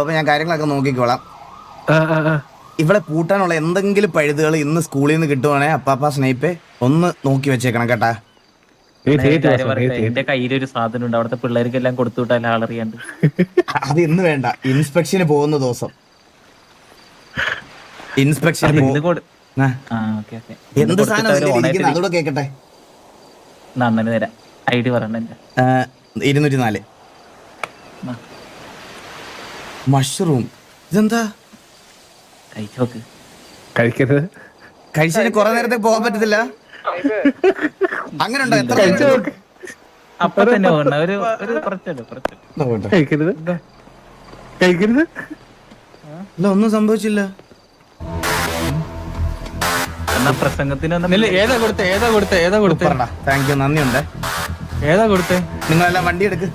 അപ്പൊ ഞാൻ കാര്യങ്ങളൊക്കെ നോക്കിക്കോളാം. ഇവിടെ പൂട്ടാനുള്ള എന്തെങ്കിലും പഴുതുകൾ ഇന്ന് സ്കൂളിൽ നിന്ന് കിട്ടുവാണെങ്കിൽ അപ്പാപ്പ സ്നേഹിപ്പേ ഒന്ന് നോക്കി വെച്ചേക്കണം കേട്ടാ. എന്റെ കയ്യിലൊരു സാധനം ഉണ്ട്, അവിടുത്തെ പിള്ളേർക്കെല്ലാം കൊടുത്തു വിട്ടാൽ ആളറിയാണ്ട്. അത് ഇന്ന് വേണ്ട, ഇൻസ്പെക്ഷന് പോകുന്ന ദിവസം. ഇൻസ്പെക്ഷൻ എന്ത് സാധനം അതോടെ കേക്കട്ടെ. നന്ദന് തരാം, ഐ ഡി പറയണ്ട. 204 മഷ്റൂം. ഇതെന്താ കഴിച്ചോക്ക്. കഴിക്കരുത്. കഴിച്ചതിന് കുറെ നേരത്തെ പോകാൻ പറ്റത്തില്ല. അങ്ങനെ ഉണ്ടോ? എത്ര അപ്പൊ തന്നെ ഒരു കഴിക്കരുത് കഴിക്കരുത്. ഇല്ല, ഒന്നും സംഭവിച്ചില്ല. എന്നാ പ്രസംഗത്തിന് ഏതാ കൊടുത്തേ താങ്ക് യു, നന്ദിയുണ്ട്. ഏതാ കൊടുത്തേ? നിങ്ങളെല്ലാം വണ്ടി എടുക്ക്.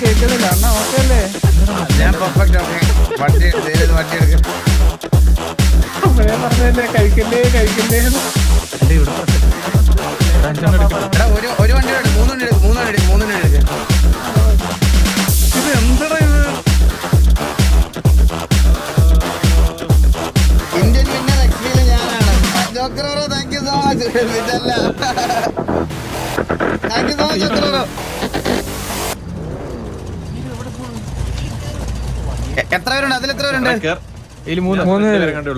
കേൾക്കുന്നില്ല അണ്ണ, ഓക്കെ അല്ലേ? ഞാൻ പെർഫെക്റ്റ്. വണ്ടി എടുക്ക്. പറഞ്ഞല്ലേ കഴിക്കല്ലേ കഴിക്കല്ലേ. ഒരു വണ്ടി എടുക്ക്, മൂന്നെണ്ണം എടുക്ക്. ഇത് എന്താ ഇത്? ഇന്ത്യൻ വിന്നർ എക്സ്പീരിയൻസ് ഞാനാണ്. Joker bro, thank you so much. Thank you so much Joker bro. എത്ര പേരുണ്ട്? അതിൽ എത്ര പേരുണ്ട്? മൂന്ന് പേരെ കണ്ടുള്ളൂ.